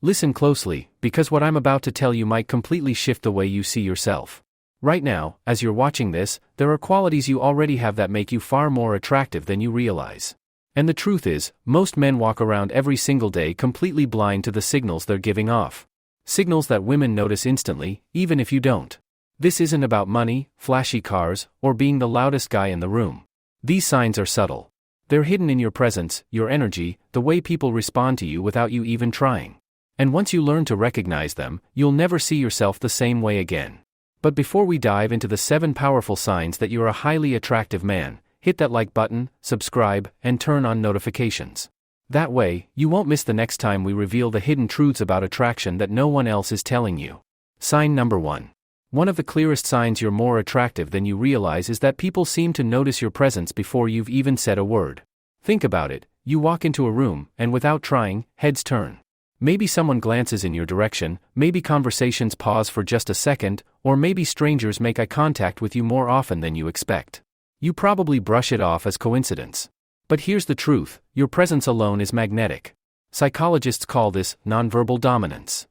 Listen closely, because what I'm about to tell you might completely shift the way you see yourself. Right now, as you're watching this, there are qualities you already have that make you far more attractive than you realize. And the truth is, most men walk around every single day completely blind to the signals they're giving off. Signals that women notice instantly, even if you don't. This isn't about money, flashy cars, or being the loudest guy in the room. These signs are subtle. They're hidden in your presence, your energy, the way people respond to you without you even trying. And once you learn to recognize them, you'll never see yourself the same way again. But before we dive into the 7 powerful signs that you're a highly attractive man, hit that like button, subscribe, and turn on notifications. That way, you won't miss the next time we reveal the hidden truths about attraction that no one else is telling you. Sign number 1. One of the clearest signs you're more attractive than you realize is that people seem to notice your presence before you've even said a word. Think about it, you walk into a room, and without trying, heads turn. Maybe someone glances in your direction, maybe conversations pause for just a second, or maybe strangers make eye contact with you more often than you expect. You probably brush it off as coincidence. But here's the truth, your presence alone is magnetic. Psychologists call this nonverbal dominance.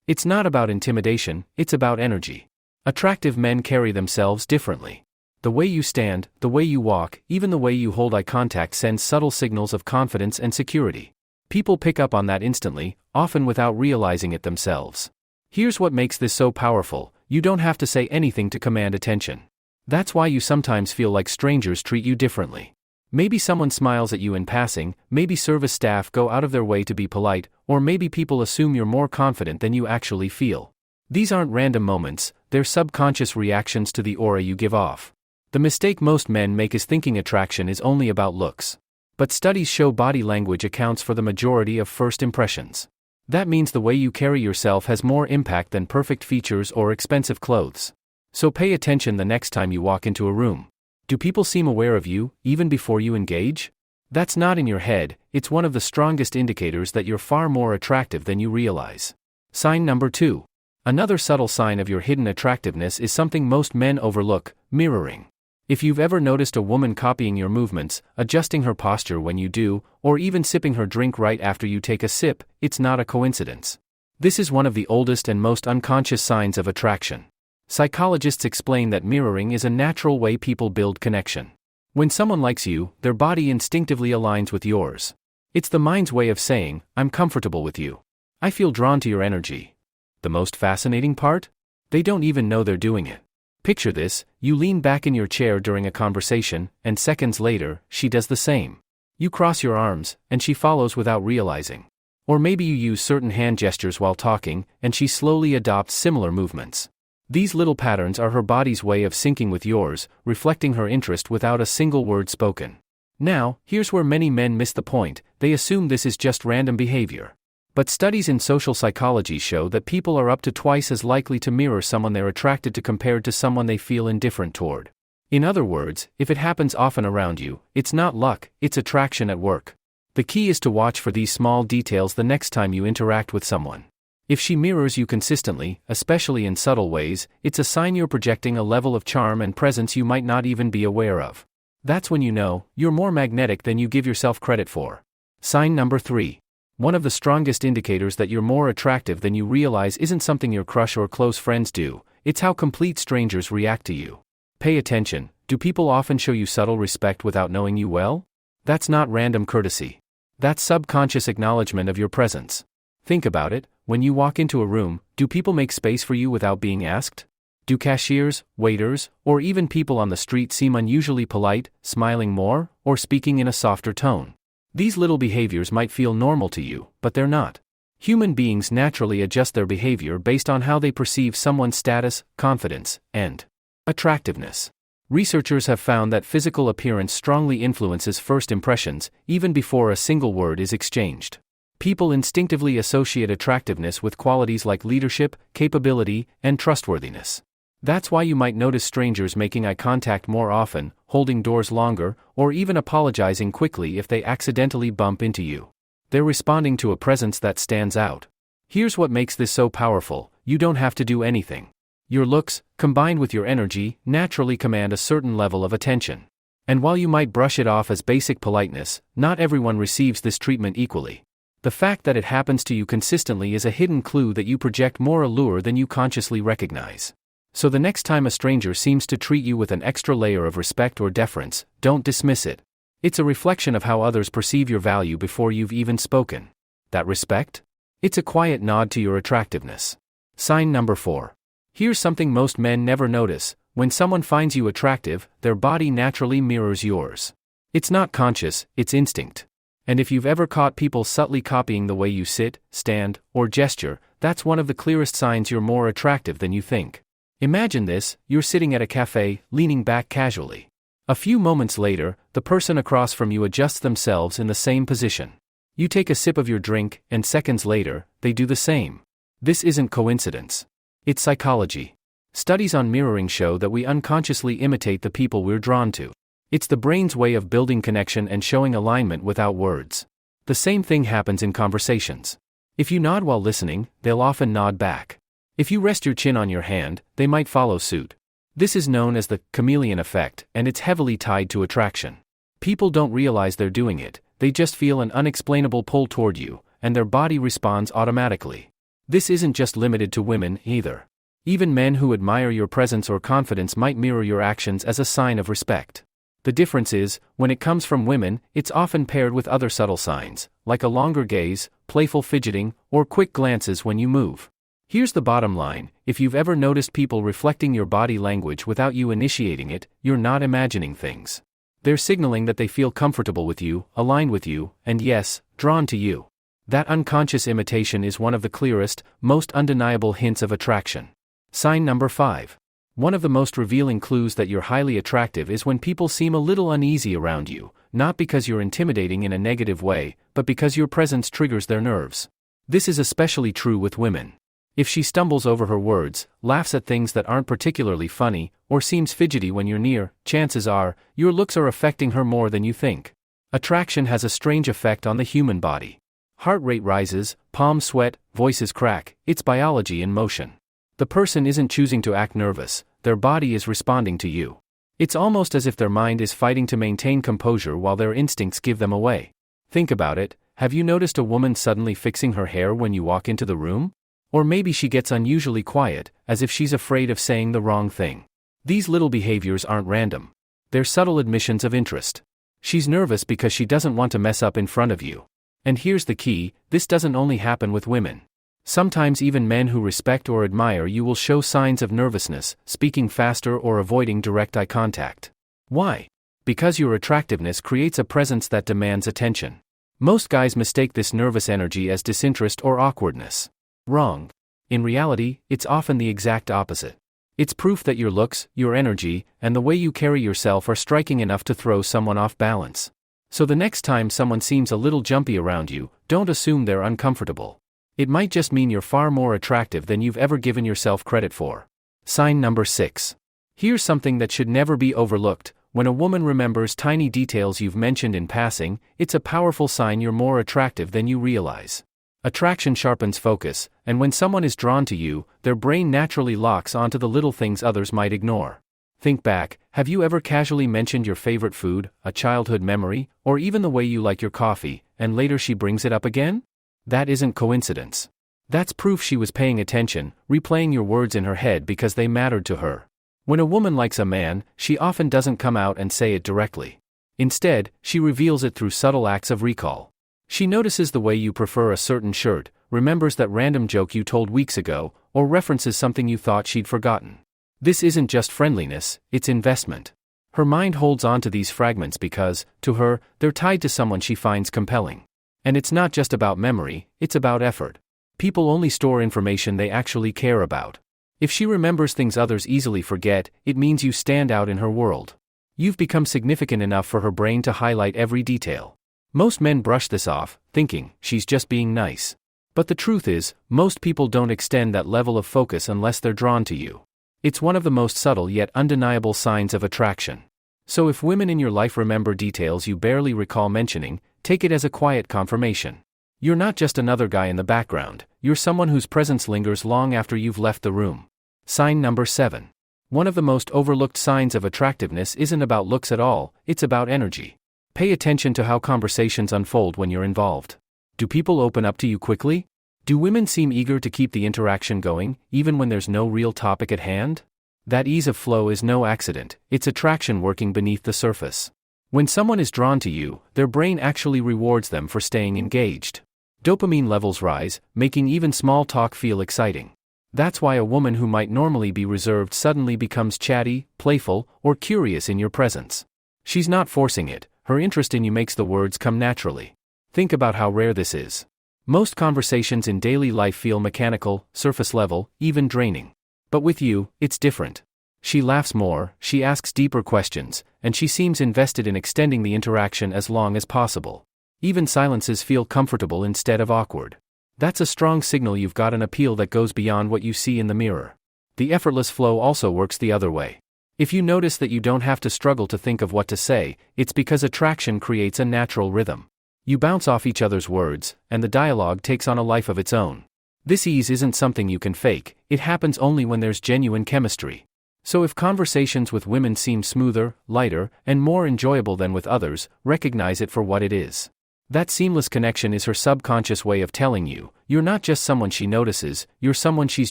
It's not about intimidation, it's about energy. Attractive men carry themselves differently. The way you stand, the way you walk, even the way you hold eye contact sends subtle signals of confidence and security. People pick up on that instantly, often without realizing it themselves. Here's what makes this so powerful, you don't have to say anything to command attention. That's why you sometimes feel like strangers treat you differently. Maybe someone smiles at you in passing, maybe service staff go out of their way to be polite, or maybe people assume you're more confident than you actually feel. These aren't random moments, they're subconscious reactions to the aura you give off. The mistake most men make is thinking attraction is only about looks. But studies show body language accounts for the majority of first impressions. That means the way you carry yourself has more impact than perfect features or expensive clothes. So pay attention the next time you walk into a room. Do people seem aware of you, even before you engage? That's not in your head, it's one of the strongest indicators that you're far more attractive than you realize. Sign number 2. Another subtle sign of your hidden attractiveness is something most men overlook: mirroring. If you've ever noticed a woman copying your movements, adjusting her posture when you do, or even sipping her drink right after you take a sip, it's not a coincidence. This is one of the oldest and most unconscious signs of attraction. Psychologists explain that mirroring is a natural way people build connection. When someone likes you, their body instinctively aligns with yours. It's the mind's way of saying, "I'm comfortable with you. I feel drawn to your energy." The most fascinating part? They don't even know they're doing it. Picture this, you lean back in your chair during a conversation, and seconds later, she does the same. You cross your arms, and she follows without realizing. Or maybe you use certain hand gestures while talking, and she slowly adopts similar movements. These little patterns are her body's way of syncing with yours, reflecting her interest without a single word spoken. Now, here's where many men miss the point, they assume this is just random behavior. But studies in social psychology show that people are up to twice as likely to mirror someone they're attracted to compared to someone they feel indifferent toward. In other words, if it happens often around you, it's not luck, it's attraction at work. The key is to watch for these small details the next time you interact with someone. If she mirrors you consistently, especially in subtle ways, it's a sign you're projecting a level of charm and presence you might not even be aware of. That's when you know, you're more magnetic than you give yourself credit for. Sign number 3. One of the strongest indicators that you're more attractive than you realize isn't something your crush or close friends do, it's how complete strangers react to you. Pay attention, do people often show you subtle respect without knowing you well? That's not random courtesy. That's subconscious acknowledgement of your presence. Think about it, when you walk into a room, do people make space for you without being asked? Do cashiers, waiters, or even people on the street seem unusually polite, smiling more, or speaking in a softer tone? These little behaviors might feel normal to you, but they're not. Human beings naturally adjust their behavior based on how they perceive someone's status, confidence, and attractiveness. Researchers have found that physical appearance strongly influences first impressions, even before a single word is exchanged. People instinctively associate attractiveness with qualities like leadership, capability, and trustworthiness. That's why you might notice strangers making eye contact more often, holding doors longer, or even apologizing quickly if they accidentally bump into you. They're responding to a presence that stands out. Here's what makes this so powerful: you don't have to do anything. Your looks, combined with your energy, naturally command a certain level of attention. And while you might brush it off as basic politeness, not everyone receives this treatment equally. The fact that it happens to you consistently is a hidden clue that you project more allure than you consciously recognize. So the next time a stranger seems to treat you with an extra layer of respect or deference, don't dismiss it. It's a reflection of how others perceive your value before you've even spoken. That respect? It's a quiet nod to your attractiveness. Sign number 4. Here's something most men never notice: when someone finds you attractive, their body naturally mirrors yours. It's not conscious, it's instinct. And if you've ever caught people subtly copying the way you sit, stand, or gesture, that's one of the clearest signs you're more attractive than you think. Imagine this: you're sitting at a cafe, leaning back casually. A few moments later, the person across from you adjusts themselves in the same position. You take a sip of your drink, and seconds later, they do the same. This isn't coincidence. It's psychology. Studies on mirroring show that we unconsciously imitate the people we're drawn to. It's the brain's way of building connection and showing alignment without words. The same thing happens in conversations. If you nod while listening, they'll often nod back. If you rest your chin on your hand, they might follow suit. This is known as the chameleon effect, and it's heavily tied to attraction. People don't realize they're doing it, they just feel an unexplainable pull toward you, and their body responds automatically. This isn't just limited to women, either. Even men who admire your presence or confidence might mirror your actions as a sign of respect. The difference is, when it comes from women, it's often paired with other subtle signs, like a longer gaze, playful fidgeting, or quick glances when you move. Here's the bottom line: if you've ever noticed people reflecting your body language without you initiating it, you're not imagining things. They're signaling that they feel comfortable with you, aligned with you, and yes, drawn to you. That unconscious imitation is one of the clearest, most undeniable hints of attraction. Sign number 5. One of the most revealing clues that you're highly attractive is when people seem a little uneasy around you, not because you're intimidating in a negative way, but because your presence triggers their nerves. This is especially true with women. If she stumbles over her words, laughs at things that aren't particularly funny, or seems fidgety when you're near, chances are, your looks are affecting her more than you think. Attraction has a strange effect on the human body. Heart rate rises, palms sweat, voices crack. It's biology in motion. The person isn't choosing to act nervous, their body is responding to you. It's almost as if their mind is fighting to maintain composure while their instincts give them away. Think about it: have you noticed a woman suddenly fixing her hair when you walk into the room? Or maybe she gets unusually quiet, as if she's afraid of saying the wrong thing. These little behaviors aren't random. They're subtle admissions of interest. She's nervous because she doesn't want to mess up in front of you. And here's the key: this doesn't only happen with women. Sometimes even men who respect or admire you will show signs of nervousness, speaking faster or avoiding direct eye contact. Why? Because your attractiveness creates a presence that demands attention. Most guys mistake this nervous energy as disinterest or awkwardness. Wrong. In reality, it's often the exact opposite. It's proof that your looks, your energy, and the way you carry yourself are striking enough to throw someone off balance. So the next time someone seems a little jumpy around you, don't assume they're uncomfortable. It might just mean you're far more attractive than you've ever given yourself credit for. Sign number 6. Here's something that should never be overlooked: when a woman remembers tiny details you've mentioned in passing, it's a powerful sign you're more attractive than you realize. Attraction sharpens focus, and when someone is drawn to you, their brain naturally locks onto the little things others might ignore. Think back: have you ever casually mentioned your favorite food, a childhood memory, or even the way you like your coffee, and later she brings it up again? That isn't coincidence. That's proof she was paying attention, replaying your words in her head because they mattered to her. When a woman likes a man, she often doesn't come out and say it directly. Instead, she reveals it through subtle acts of recall. She notices the way you prefer a certain shirt, remembers that random joke you told weeks ago, or references something you thought she'd forgotten. This isn't just friendliness, it's investment. Her mind holds on to these fragments because, to her, they're tied to someone she finds compelling. And it's not just about memory, it's about effort. People only store information they actually care about. If she remembers things others easily forget, it means you stand out in her world. You've become significant enough for her brain to highlight every detail. Most men brush this off, thinking, she's just being nice. But the truth is, most people don't extend that level of focus unless they're drawn to you. It's one of the most subtle yet undeniable signs of attraction. So if women in your life remember details you barely recall mentioning, take it as a quiet confirmation. You're not just another guy in the background, you're someone whose presence lingers long after you've left the room. Sign number 7. One of the most overlooked signs of attractiveness isn't about looks at all, it's about energy. Pay attention to how conversations unfold when you're involved. Do people open up to you quickly? Do women seem eager to keep the interaction going, even when there's no real topic at hand? That ease of flow is no accident, it's attraction working beneath the surface. When someone is drawn to you, their brain actually rewards them for staying engaged. Dopamine levels rise, making even small talk feel exciting. That's why a woman who might normally be reserved suddenly becomes chatty, playful, or curious in your presence. She's not forcing it, her interest in you makes the words come naturally. Think about how rare this is. Most conversations in daily life feel mechanical, surface level, even draining. But with you, it's different. She laughs more, she asks deeper questions, and she seems invested in extending the interaction as long as possible. Even silences feel comfortable instead of awkward. That's a strong signal you've got an appeal that goes beyond what you see in the mirror. The effortless flow also works the other way. If you notice that you don't have to struggle to think of what to say, it's because attraction creates a natural rhythm. You bounce off each other's words, and the dialogue takes on a life of its own. This ease isn't something you can fake, it happens only when there's genuine chemistry. So if conversations with women seem smoother, lighter, and more enjoyable than with others, recognize it for what it is. That seamless connection is her subconscious way of telling you, you're not just someone she notices, you're someone she's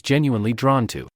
genuinely drawn to.